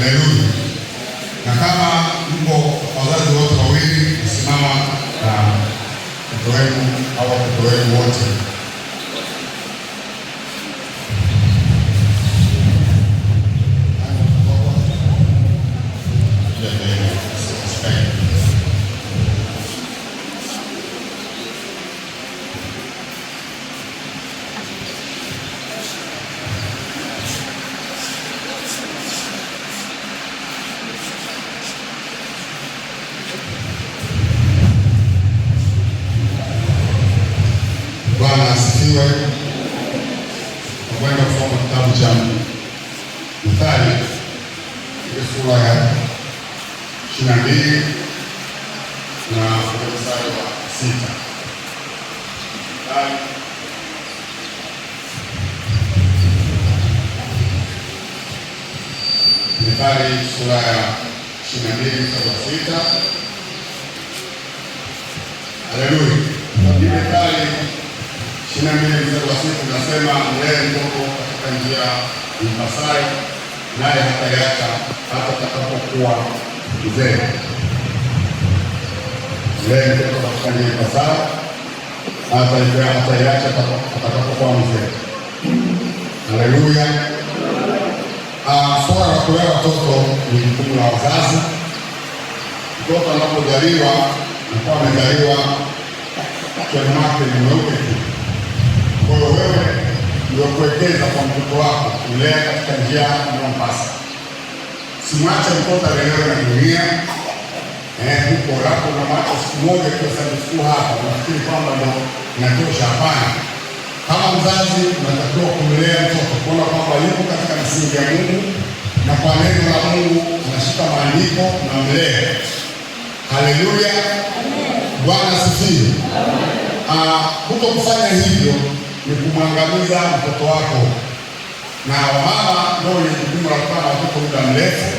Haleluya. Na kama mko wazazi wote wawili, simama na mtoto wenu au watoto wenu wote. Bwana asifiwe. Nakwenda kusoma kitabu cha Mithali ile sura ya 22 na mstari wa 6. Mithali sura ya 22 mstari wa 6. Haleluya. Mithali 22 mstari wa 6 nasema, mlee mtoto katika njia impasayo, naye hataiacha hata atakapokuwa mzee. Mlee mtoto katika njia impasayo, hataiacha atakapokuwa mzee. Haleluya. Swala la kulea watoto ni jukumu la wazazi. Mtoto anapozaliwa anakuwa amezaliwa kichwani mwake ni mweupe tu. Kwa hiyo wewe ndio kuwekeza kwa mtoto wako, kulea katika njia inayompasa. Simwache mtoto alelewe na dunia. Huko lako na mwacha siku moja kwa sababu siku hapa unafikiri kwamba ndio inatosha. Hapana. Kama mzazi unatakiwa kumlea mtoto kuona kwamba yuko katika msingi ya Mungu na kwa neno la Mungu anashika maandiko na mlee. Haleluya. Bwana asifiwe. Kuto kufanya hivyo ni kumwangamiza mtoto wako. Na wamama ndio ni jukumu la kuwa na watoto muda mrefu.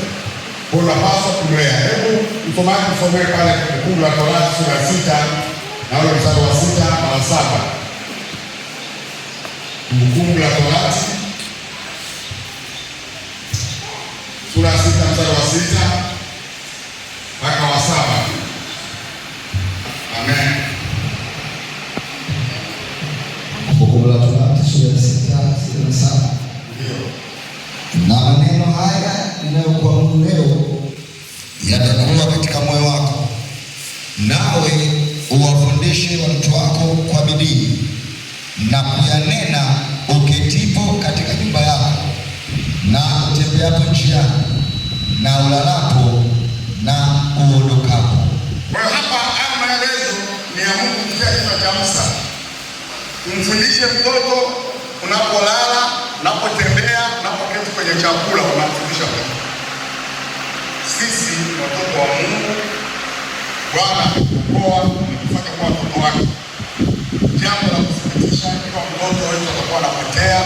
Kwa hiyo unapaswa kumlea. Hebu msomaji tusomee pale Kumbukumbu la Torati sura 6 na ule mstari wa 6 na wa 7. Kumbukumbu la Torati sura 6 mstari wa 6 mpaka wa 7. Amen. Kumbukumbu la Torati sura ya 6 na 7. Ndio. Na maneno haya ninayokuamuru leo yatakuwa katika moyo wako, nawe uwafundishe watoto wako kwa bidii na kuyanena uketipo katika nyumba yako na utembeapo njiani na ulalapo na uondokapo. Kwa hiyo hapa haya maelezo ni ya Mungu kupitia kinywa cha Musa. Umfundishe mtoto unapolala, unapotembea, unapoketi kwenye chakula, unamfundisha mtoto. Sisi ni watoto wa Mungu. Bwana ametuokoa na kufanya kuwa watoto wake. Jambo la kusikitisha ni kwa mtoto wetu atakuwa anapotea,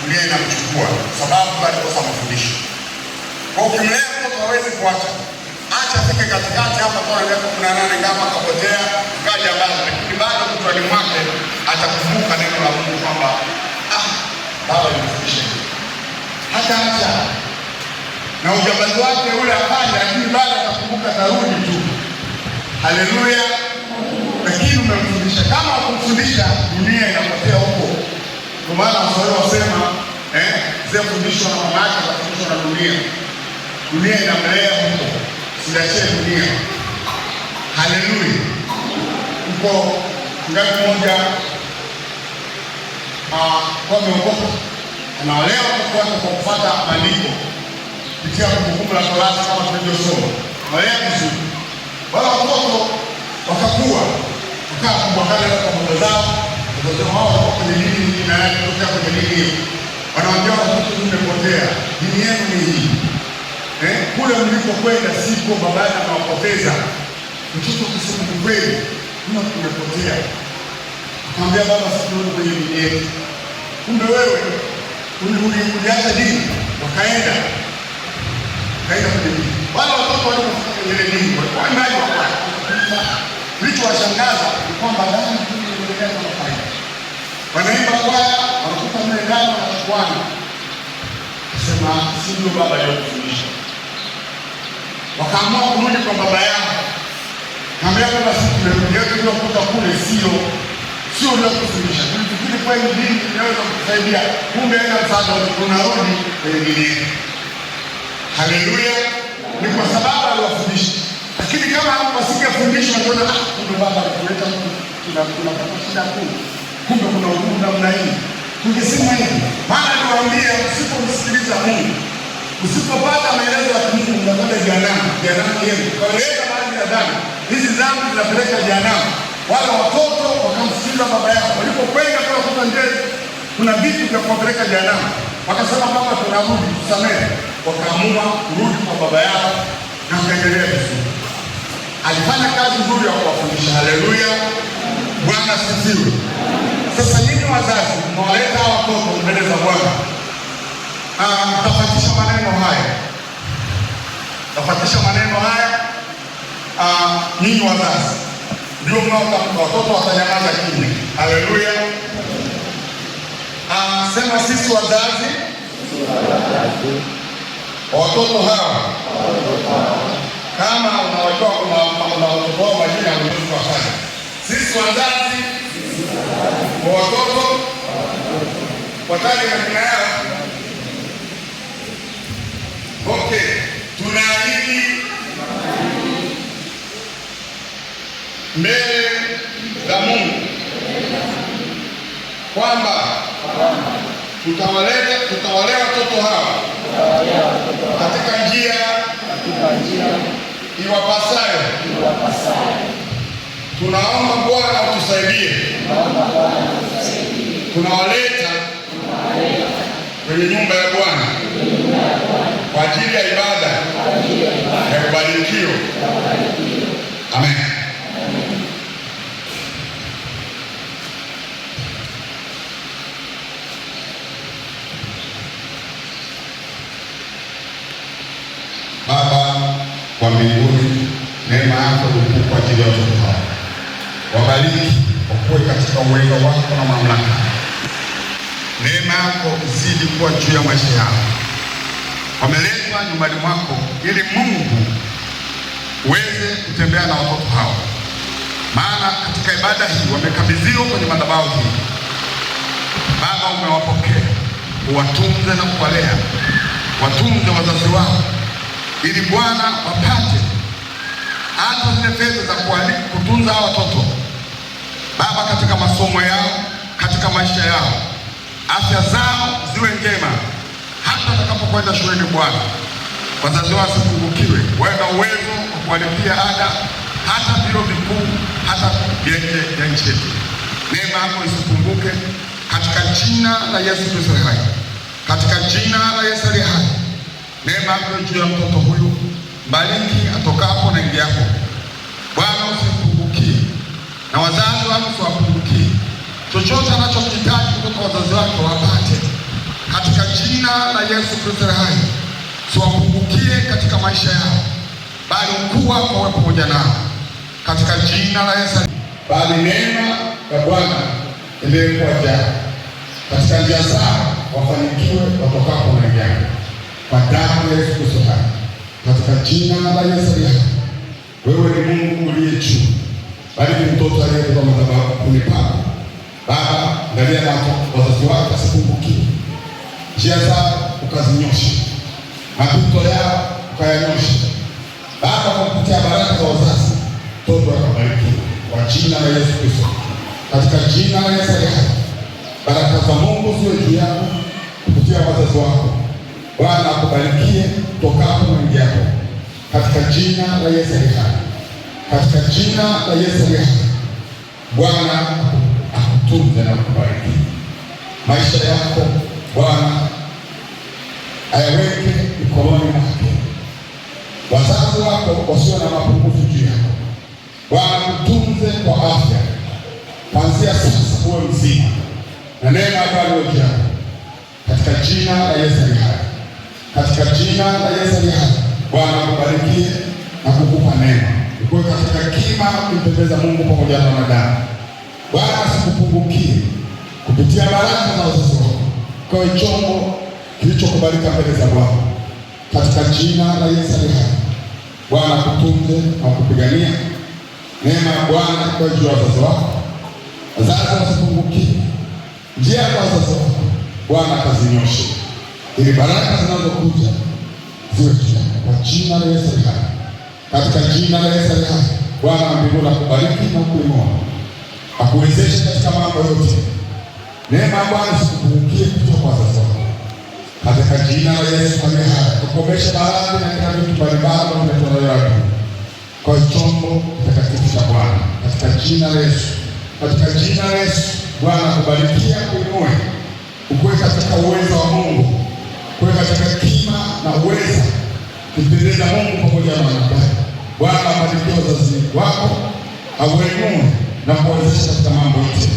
dunia inamchukua sababu alikosa mafundisho. Kwa ukimlea mtoto hawezi kuacha. Acha afike katikati hapa kwa miaka 18 kama akapotea, kaja baba, lakini bado mtwani mwake atakumbuka neno la Mungu kwamba baba alinifundisha. Hata acha na ujambazi wake ule afanye, lakini bado atakumbuka, tarudi tu. Haleluya. Lakini umemfundisha. Kama ukumfundisha, dunia inapotea huko. Kwa maana Waswahili wasema zile fundishwa na mama yake atafundishwa na dunia. Dunia inamlea huko. Siachie dunia. Haleluya. Uko ngapi moja kwa meokoka anawalea watoto wake kwa kufuata maandiko kupitia Kumbukumbu la Torati kama tulivyosoma. Walea vizuri. Wala watoto wakakuwa wakakubwakana kwa baba zao. Watoto hao wako kwenye dini nyingine na yake kutoka kwenye dini hiyo. Wanawaambia watoto mmepotea. Dini yenu ni hii. Kule mlipokwenda siko, baba yake anawapoteza. Mtoto kusema kweli, kama tumepotea. Akamwambia baba, sisi kwenye dini yetu. Kumbe wewe uliacha dini, wakaenda kwenye dini. Wale watoto walipofika kwenye dini walikuwa ndani wa kwao. Kilichowashangaza ni kwamba ndani kunaendelea kama kawaida. Wanaimba kwaya, wanakuta mle ndani wanachuana. Sema si ndio baba aliyofundisha. wakaamua kurudi kwa baba yao. Kaambia baba, sisi tuliokuta kule sio uliotufundisha. Tulifikiri kweli dini inaweza kutusaidia, kumbe haina msaada, tunarudi kwenye dini yetu. Haleluya! Ni kwa sababu aliwafundisha. Lakini kama wasingefundishwa, tunaona kumbe baba alituweka tunapata shida kuu, kumbe kuna ugumu namna hii. Tungesema hivi, maana niwaambia, usipomsikiliza Mungu, usipopata maelezo ya Mungu, unakwenda jehanamu yenu. Kaleta baadhi ya dhambi, hizi dhambi zinapeleka jehanamu. Wale watoto wakamsikiliza baba yao, walipokwenda kwa kuta njezi, kuna vitu vya kuwapeleka jehanamu. Wakasema baba, tunarudi, tusamehe. Wakaamua kurudi kwa baba yao na kuendelea vizuri. Alifanya kazi nzuri ya kuwafundisha. Haleluya, Bwana asifiwe. Sasa nyinyi wazazi mwaleta watoto mbele za Bwana, tafatisha maneno haya. Nyinyi wazazi ndio mnaotamka, watoto watanyamaza kimya. Haleluya. Sema, sisi wazazi watoto hawa, kama unawajua kuna watoto wao majina ya sana. Sisi wazazi wa watoto wataje majina yao. Okay, tunaahidi mbele za Mungu kwamba tutawalea watoto hawa katika njia iwapasayo. Tunaomba Bwana utusaidie. Tunawaleta kwenye nyumba ya Bwana kwa ajili ya ibada ya kubarikio. Amen. Baba wa mbinguni, neema yako ni kwa ajili ya watoto hao. Wabariki, wakuwe katika uwezo wako na mamlaka. Neema yako izidi kuwa juu ya maisha yao. Wameletwa nyumbani mwako ili Mungu uweze kutembea na watoto hao, maana katika ibada hii wamekabidhiwa kwenye madhabahu hii. Baba, umewapokea, uwatunze na kuwalea, watunze wazazi wao, ili Bwana wapate hata zile fedha za kutunza hao watoto. Baba, katika masomo yao, katika maisha yao, afya zao ziwe njema, hata watakapokwenda shuleni. Bwana, wazazi wao wasipungukiwe, wawe na uwezo wa kuwalipia ada, hata vyuo vikuu, hata nje ya nchi yetu. Neema yako isipunguke, katika jina la Yesu Kristo hai, katika jina la Yesu aliye hai. Neema yako juu ya mtoto huyu, bariki atokapo na ingiapo. Bwana, usipungukie, na wazazi wako usiwapungukie. Chochote anachokihitaji kutoka wazazi wake wapate, katika jina la Yesu Kristo hai. Usiwapungukie katika maisha yao, bali ukuu wako uwe pamoja nao, katika jina la Yesu. Bali neema ya Bwana endelee kuwajaa katika njia zao, wafanikiwe watokapo na ingiapo, kwa damu ya Yesu Kristo hai, katika jina la Yesu aliye hai. Wewe ni Mungu uliye juu. Bariki mtoto aliyeko kwa madhabahu kunipaka. Baba, angalia na wazazi wake wasipungukie, njia zao ukazinyoshe, mapito yao ukayanyoshe. Baba, kwa kupitia baraka za wazazi, mtoto akabarikiwa kwa jina la Yesu Kristo, katika jina la Yesu aliye hai. Baraka za Mungu ziwe juu yako kupitia wazazi wako. Bwana akubarikie tokapo na ingiapo, katika jina la Yesu aliye hai, katika jina la Yesu aliye hai. Bwana akutunze na kubariki maisha yako. Bwana ayaweke mikononi mwake. Wazazi wako wasiwe na mapungufu juu yako. Bwana kutunze kwa afya, kuanzia sasa uwe mzima, na neema ya Bwana iwe juu yako, katika jina la Yesu aliye hai, katika jina la Yesu aliye hai. Bwana akubarikie na kukupa neema, ukuwe katika kima kumpendeza Mungu pamoja na wanadamu. Bwana asikupungukie kupitia baraka za wazazi wako, kwa chombo kilichokubalika mbele za Bwana, katika jina la Yesu aliye hai, Bwana akutunze na kupigania. Neema ya Bwana ikawe juu ya wazazi wako. Wazazi wasipungukie. Njia ya wazazi wako Bwana akazinyoshe, ili baraka zinazokuja ziwe juu yako kwa jina la Yesu aliye hai. Katika jina la Yesu aliye hai, Bwana wa mbinguni akubariki na kukuinua, akuwezeshe katika mambo yote. Neema ya Bwana isikupungukie kutoka kwa wazazi wako. Katika jina la Yesu aliye hai, kukomesha maradhi na kila vitu mbalimbali vinavyotolewa kwa chombo kitakatifu cha Bwana. Katika jina la Yesu, katika jina la Yesu, Bwana akubarikia, kuinue, ukuwe katika uwezo wa Mungu, ukuwe katika hekima na uweza, kumpendeza Mungu pamoja na wanadamu. Bwana abarikie wazazi wako, awainue na kuwezesha katika mambo yote,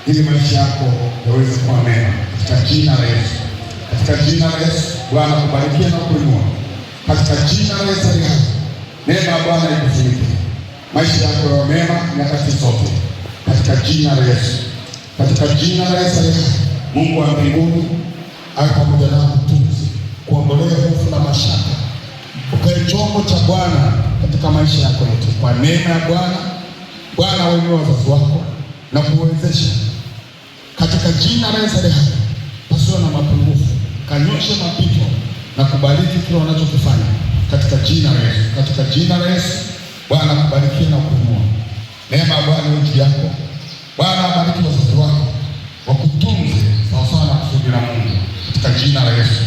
ili maisha yako yaweze kuwa mema katika jina la Yesu. Katika jina la Yesu, Bwana akubarikie na kuinua. Katika jina la Yesu aliye hai, neema ya Bwana ikufunike, maisha yako yawe mema nyakati zote, katika jina la Yesu. Katika jina la Yesu aliye hai, Mungu wa mbinguni awe pamoja nao, kutunze, kuondolea hofu na mashaka, ukae chombo cha Bwana katika maisha yako yote. Kwa neema ya Bwana, Bwana awainue wazazi wako na kuwezesha katika jina la Yesu aliye hai, pasiwe na mapungufu, kanyoshe mapito na kubariki kile wanachokifanya katika jina la Yesu. Katika jina la Yesu, Bwana akubarikie na kuinua. Neema ya Bwana iwe juu yako. Bwana abariki wazazi wako, wakutunze sawasawa na kusudi la Mungu katika jina la Yesu.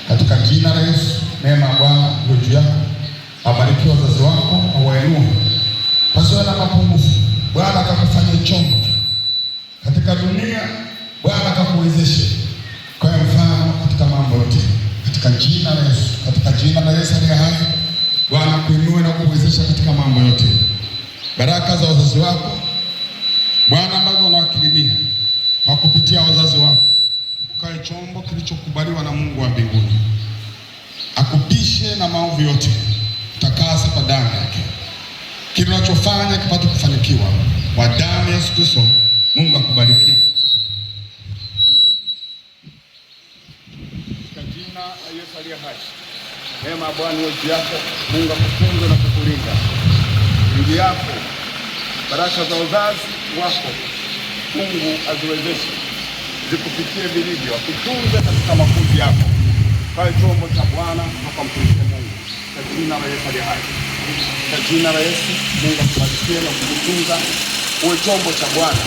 Katika jina la Yesu, neema ya Bwana iwe juu yako. Abariki wazazi wako, awainue, pasiwe na mapungufu. Bwana akakufanya chombo katika dunia. Bwana akakuwezeshe kwa mfano katika mambo yote, katika jina la Yesu. Katika jina la Yesu aliye hai, Bwana kuinue na kuwezesha katika mambo yote. Baraka za wazazi wako Bwana ambazo wanawakirimia kwa kupitia wazazi wako, ukawe chombo kilichokubaliwa na Mungu wa mbinguni. Akupishe na maovu yote, utakase kwa damu yake. Kile unachofanya kipate kufanikiwa kwa damu ya Yesu Kristo. Mungu akubariki. Katika jina la Yesu aliye hai, neema ya Bwana iwe juu yako. Mungu akutunze na kukulinda. Ndugu yako, baraka za uzazi wako Mungu aziwezeshe zikufikie vilivyo, akutunze katika makuzi yako, kwa chombo cha Bwana na kumtumikia Mungu. Kwa jina la Yesu aliye hai, kwa jina la Yesu, Mungu akubarikie na kukutunza, uwe chombo cha Bwana.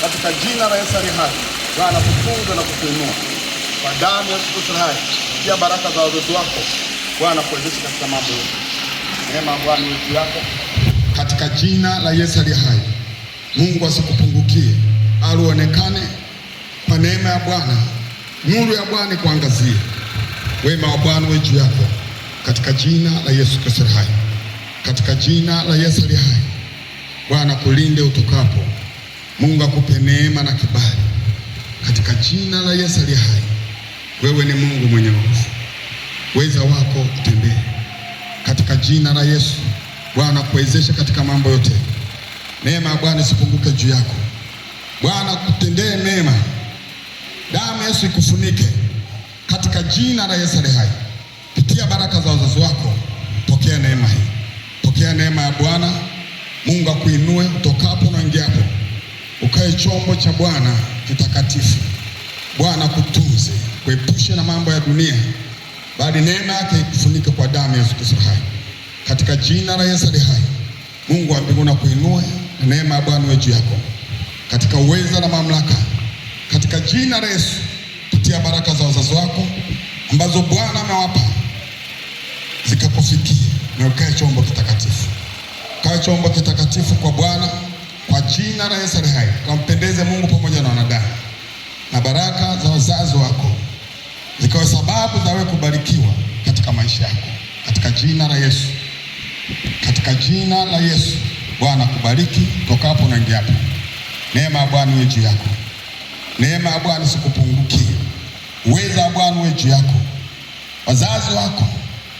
Katika jina la Yesu aliye hai, Bwana akutunze na kukuinua kwa damu ya Yesu Kristo hai. Pia baraka za wazazi wako Bwana kuwezesha katika mambo yote. Neema ya Bwana iwe juu yako katika jina la Yesu aliye hai. Mungu asikupungukie, aluonekane kwa neema ya Bwana, nuru ya Bwana kuangazie, wema wa Bwana uwe juu yako katika jina la Yesu Kristo hai. Katika jina la Yesu aliye hai, Bwana kulinde utokapo. Mungu akupe neema na kibali katika jina la Yesu aliye hai. Wewe ni Mungu mwenye nguvu, uweza wako utembee katika jina la Yesu. Bwana kuwezesha katika mambo yote. Neema ya Bwana isipunguke juu yako. Bwana kutendee mema. Damu Yesu ikufunike katika jina la Yesu aliye hai. Pitia baraka za wazazi wako, pokea neema hii. Pokea neema ya Bwana. Mungu akuinue utokapo na ingiapo, ukae chombo cha Bwana kitakatifu. Bwana kutunze, kuepushe na mambo ya dunia, bali neema yake ikufunike kwa damu ya Yesu Kristo hai. Katika jina la Yesu aliye hai, Mungu wa mbinguni akuinue na neema ya Bwana iwe juu yako katika uweza na mamlaka. Katika jina la Yesu, pitia baraka za wazazi wako ambazo Bwana amewapa zikakufikie, na ukae chombo kitakatifu. Kae chombo kitakatifu kwa Bwana kwa jina la Yesu aliye hai, kampendeze Mungu pamoja na wanadamu, na baraka za wazazi wako zikawe sababu za wewe kubarikiwa katika maisha yako katika jina la Yesu. Katika jina la Yesu, Bwana kubariki tokapo na ingiapo. Neema ya Bwana iwe juu yako. Neema ya Bwana isikupungukie. Uweza wa Bwana uwe juu yako. Wazazi wako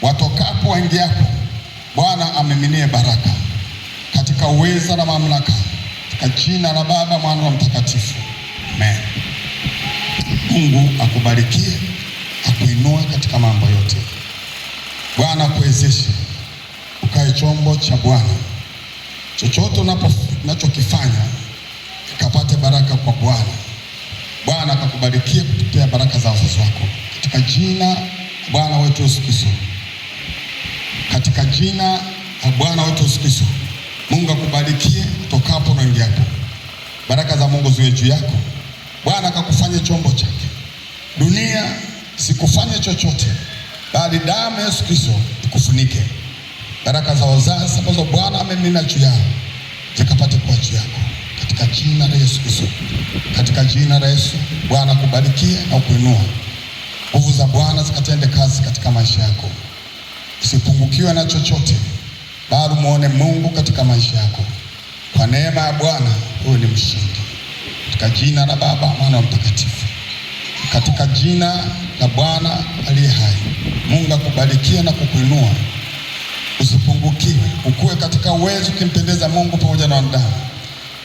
watokapo waingiapo, Bwana amiminie baraka katika uweza na mamlaka, katika jina la Baba, Mwana na Mtakatifu. Amen. Mungu akubarikie, akuinue katika mambo yote. Bwana akuwezeshe chombo cha Bwana. Chochote unachokifanya kapate baraka kwa Bwana. Bwana akakubarikia kupitia baraka za wazazi wako katika jina la Bwana wetu Yesu Kristo. Katika jina la Bwana wetu Yesu Kristo, Mungu akubarikie kutokapo na ingiapo. Baraka za Mungu ziwe juu yako. Bwana akakufanye chombo chake. Dunia sikufanye chochote, bali damu ya Yesu Kristo ikufunike. Baraka za wazazi ambazo Bwana amemimina juu yao zikapate kuwa juu yako katika jina la Yesu Kristo. Katika jina la Yesu, Bwana akubarikie na kuinua. Nguvu za Bwana zikatende kazi katika maisha yako. Usipungukiwe na chochote, bali muone Mungu katika maisha yako. Kwa neema ya Bwana wewe ni mshindi. Katika jina la Baba, Mwana na Mtakatifu. Katika jina la Bwana aliye hai, Mungu akubarikie na kukuinua. Usipungukiwe, ukue katika uwezo ukimpendeza Mungu pamoja na wanadamu.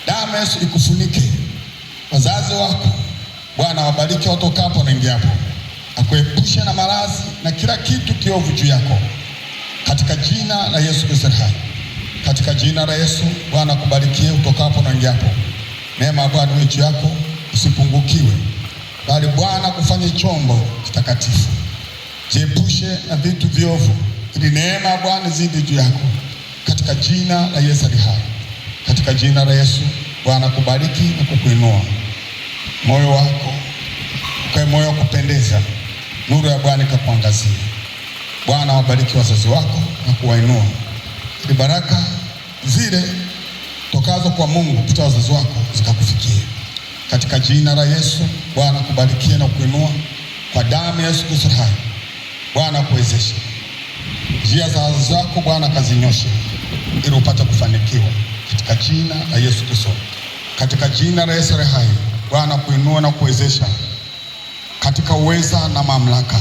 Damu Yesu ikufunike. Wazazi wako Bwana wabariki watokapo na ingiapo. Akuepushe na maradhi na kila kitu kiovu juu yako. Katika jina la Yesu Kristo hai. Katika jina la Yesu, Bwana akubarikie utokapo na ingiapo. Neema ya Bwana iwe juu yako, usipungukiwe, bali Bwana kufanye chombo kitakatifu. Jiepushe na vitu viovu, ili neema ya Bwana zidi juu yako. Katika jina la Yesu hai. Katika jina la Yesu, Bwana kubariki na kukuinua. Moyo wako ukae moyo wa kupendeza, nuru ya Bwana ikakuangazie. Bwana wabariki wazazi wako na kuwainua, ili baraka zile tokazo kwa Mungu kupitia wazazi wako zikakufikie. Katika jina la Yesu, Bwana kubarikie na kuinua. Kwa damu ya Yesu Kristo hai, Bwana kuwezeshe njia za wazazi wako, Bwana kazinyoshe ili upate kufanikiwa katika jina la Yesu Kristo. Katika jina la Yesu hai, Bwana kuinua na kuwezesha katika uweza na mamlaka.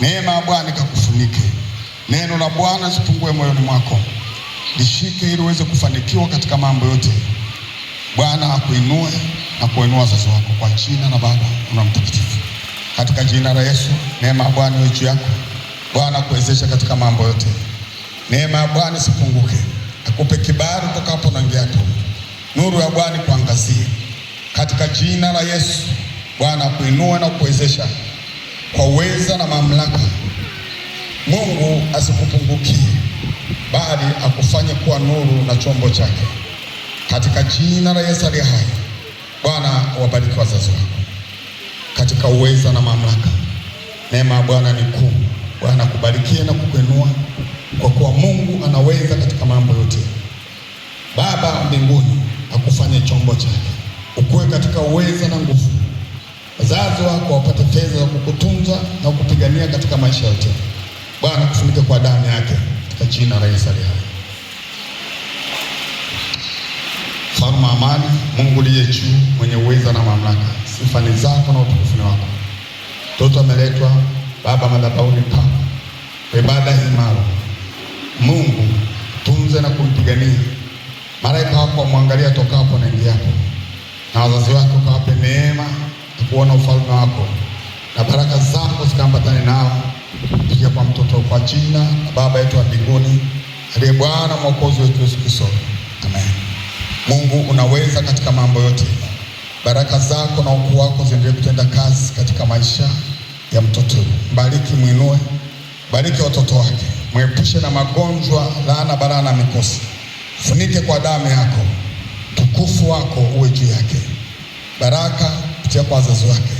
Neema ya Bwana ikakufunike. Neno la Bwana lipungue moyoni mwako. Lishike ili uweze kufanikiwa katika mambo yote. Bwana akuinue na kuinua wazazi wako kwa jina la Baba na Mtakatifu. Katika jina la Yesu, neema ya Bwana iwe juu yako. Bwana kuwezesha katika mambo yote. Neema ya Bwana isipunguke. Akupe kibali utokapo na ingiapo. Nuru ya Bwana kuangazie. Katika jina la Yesu, Bwana akuinue na kuwezesha kwa uweza na mamlaka. Mungu asikupungukie, bali akufanye kuwa nuru na chombo chake. Katika jina la Yesu aliye hai, Bwana wabariki wazazi wako katika uweza na mamlaka. Neema ya Bwana ni kuu. Bwana kubarikie na kukuinua, kwa kuwa Mungu anaweza katika mambo yote. Baba mbinguni akufanye chombo chake, ukue katika uweza na nguvu. Wazazi wako wapate fedha za kukutunza na kukupigania katika maisha yote. Bwana kufunike kwa damu yake katika jina la Yesu aliye hai. Mfalme wa amani, Mungu aliye juu, mwenye uweza na mamlaka, sifa ni zako na utukufu ni wako. Mtoto ameletwa Baba madhabahuni pako kwa ibada hii maalum. Mungu tunze na kumpigania. Malaika wako wamwangalia tokapo na ingiapo, na wazazi wako kawape neema ya kuona ufalme wako, na baraka zako zikaambatane nao kupitia kwa mtoto, kwa jina la Baba yetu wa mbinguni aliye Bwana Mwokozi wetu Yesu Kristo. Amen. Mungu unaweza katika mambo yote. Baraka zako na ukuu wako ziendelee kutenda kazi katika maisha ya mtoto. Bariki, muinue, bariki watoto wake, mwepushe na magonjwa, laana, balaa na mikosi. Funike kwa damu yako, tukufu wako uwe juu yake. Baraka kupitia kwa wazazi wake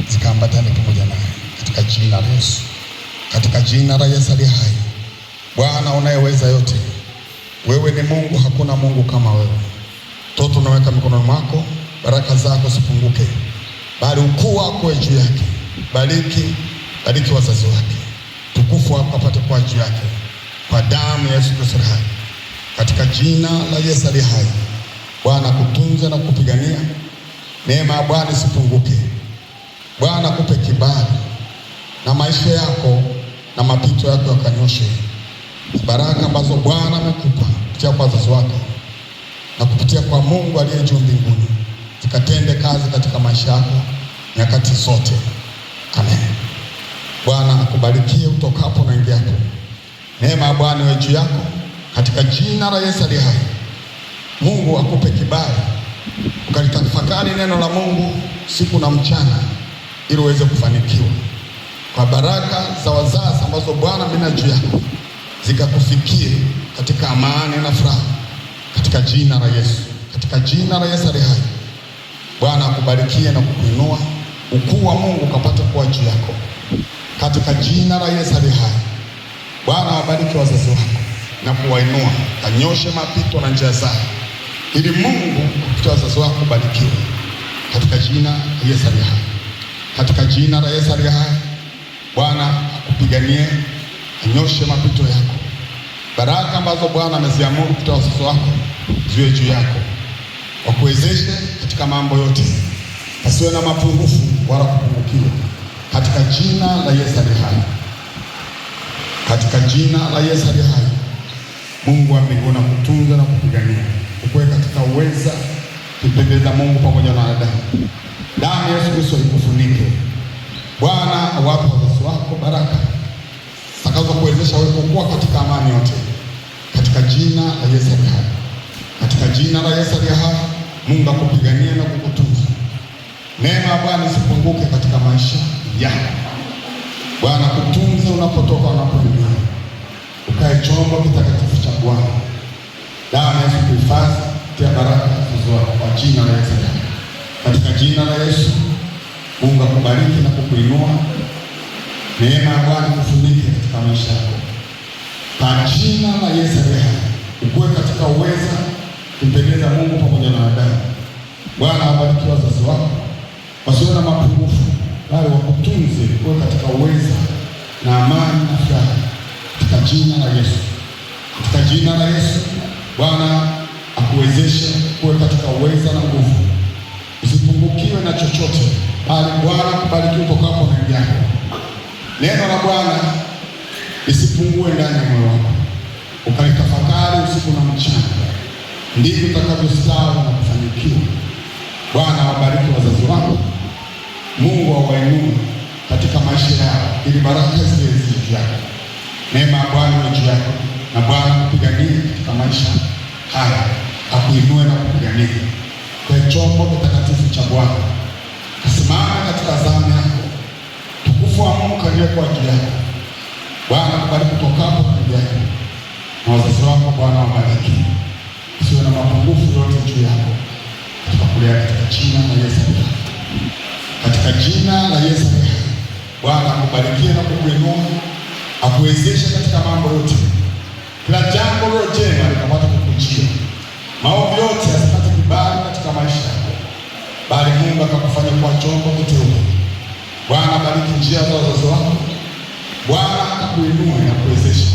zikaambatane pamoja naye katika jina la Yesu. Katika jina la Yesu aliye hai. Bwana unayeweza yote, wewe ni Mungu, hakuna Mungu kama wewe. Mtoto unaweka mikononi mwako, baraka zako sipunguke, bali ukuu wako uwe juu yake. Bariki wazazi wake, tukufu wako apate kwa juu yake kwa damu ya Yesu Kristo hai. Katika jina la Yesu aliye hai, Bwana kutunza na kupigania. Neema ya Bwana isipunguke. Bwana kupe kibali na maisha yako na mapito yako yakanyoshe. Baraka ambazo Bwana amekupa kupitia kwa wazazi wako na kupitia kwa Mungu aliye juu mbinguni zikatende kazi katika maisha yako nyakati zote. Amen. Bwana akubarikie utokapo na ingiapo. Neema ya Bwana iwe juu yako. katika jina la Yesu aliye hai. Mungu akupe kibali ukalitafakari neno la Mungu siku na mchana, ili uweze kufanikiwa kwa baraka za wazazi ambazo Bwana amena juu yako, zikakufikie katika amani na furaha, katika jina la Yesu. Katika jina la Yesu aliye hai, Bwana akubarikie na kukuinua, ukuu wa Mungu ukapata kuwa juu yako, katika jina la Yesu aliye hai. Bwana wabariki wazazi wako na kuwainua, kanyoshe mapito na njia zao, ili Mungu kupitia wazazi wako barikiwe, katika jina la Yesu aliye hai. Katika jina la Yesu aliye hai, Bwana akupiganie, anyoshe mapito yako. Baraka ambazo Bwana ameziamuru kupitia wazazi wako ziwe juu yako, wakuwezeshe katika mambo yote, pasiwe na mapungufu wala kupungukiwa, katika jina la Yesu aliye hai. Katika jina la Yesu aliye hai, Mungu wa mbinguni akutunza na kupigania, ukuwe katika uweza kupendeza Mungu pamoja na wanadamu. Damu ya Yesu Kristo ikufunike. Bwana awape wazazi wako baraka zitakazokuwezesha wewe kukua katika amani yote, katika jina la Yesu aliye hai. Katika jina la Yesu aliye hai, Mungu akupiganie na kukutunza. Neema ya Bwana isipunguke katika maisha yako. Bwana kutunza unapotoka unapoingia, ukae chombo kitakatifu cha Bwana. Damu ya Yesu kuhifadhi, tia baraka zako kwa jina la Yesu. Katika jina la Yesu, Mungu akubariki na kukuinua. Neema ya Bwana kufunike katika maisha yako, kwa jina la Yesu aliye hai. Ukue katika uweza kumpendeza Mungu pamoja na wanadamu. Bwana awabariki wazazi wako, wasiwe na mapungufu, bali wakutunze kuwe katika uweza na amani na furaha, katika jina la Yesu. Katika jina la Yesu, Bwana akuwezeshe kuwe katika uweza na nguvu, usipungukiwe na chochote, bali Bwana kubariki utokapo na yako. Neno la Bwana lisipungue ndani ya moyo wako, ukalitafakari usiku na mchana, ndivyo utakavyostawi na kufanikiwa. Bwana awabariki wazazi wako, Mungu awainue katika maisha yao, ili baraka ziwe juu yako. Neema ya Bwana iwe juu yako, na Bwana kupiganie katika maisha haya, akuinue na kupigania kwa chombo kitakatifu cha Bwana. Kasimama katika zamu yako, tukufu wa Mungu kalie kwa juu yako. Bwana kubariki kutokapo kwa juu yako, na wazazi wako Bwana wabariki, usiwe na mapungufu yote juu yako, katika kulea katika jina la Yesu. Katika jina la Yesu, Bwana akubarikie na kukuinua, akuwezeshe katika mambo yote, kila jambo lilo jema likapata kukujia, maovu yote yasipate kibali katika maisha yako, bali Mungu akakufanya kuwa chombo kiteule. Bwana bariki njia za wazazi wako, Bwana akakuinue na kuwezesha.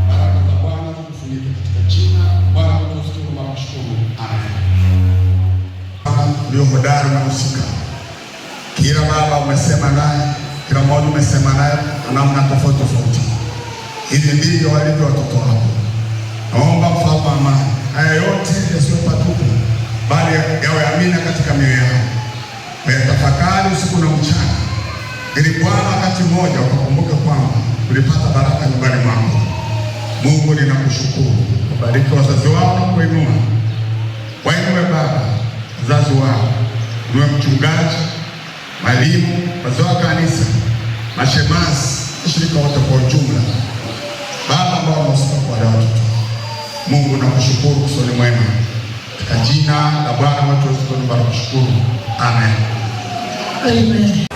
Baraka za Bwana zikufunike katika jina Bwana tunashukuru na kushukuru. Amen. Ndio hodari na usika. Kila baba umesema naye, kila mmoja umesema naye kwa namna tofauti tofauti. Hivi ndivyo walivyo watoto wako. Naomba mfalme wa amani, haya yote yasiyopatuka, bali yawe amina katika mioyo yao. Tafakari usiku na mchana, ili Bwana wakati mmoja ukakumbuke kwamba ulipata baraka nyumbani mwako. Mungu ninakushukuru. Wabariki wazazi wao na kuinua. Wainue baba wazazi wao, inue mchungaji, mwalimu, wazee wa kanisa, mashemasi, washirika wote kwa ujumla, baba ambao wamehusika kwa watoto. Mungu nakushukuru kusoni mwema, katika jina la Bwana wetu Yesu Kristo nakushukuru. Amen. Amen.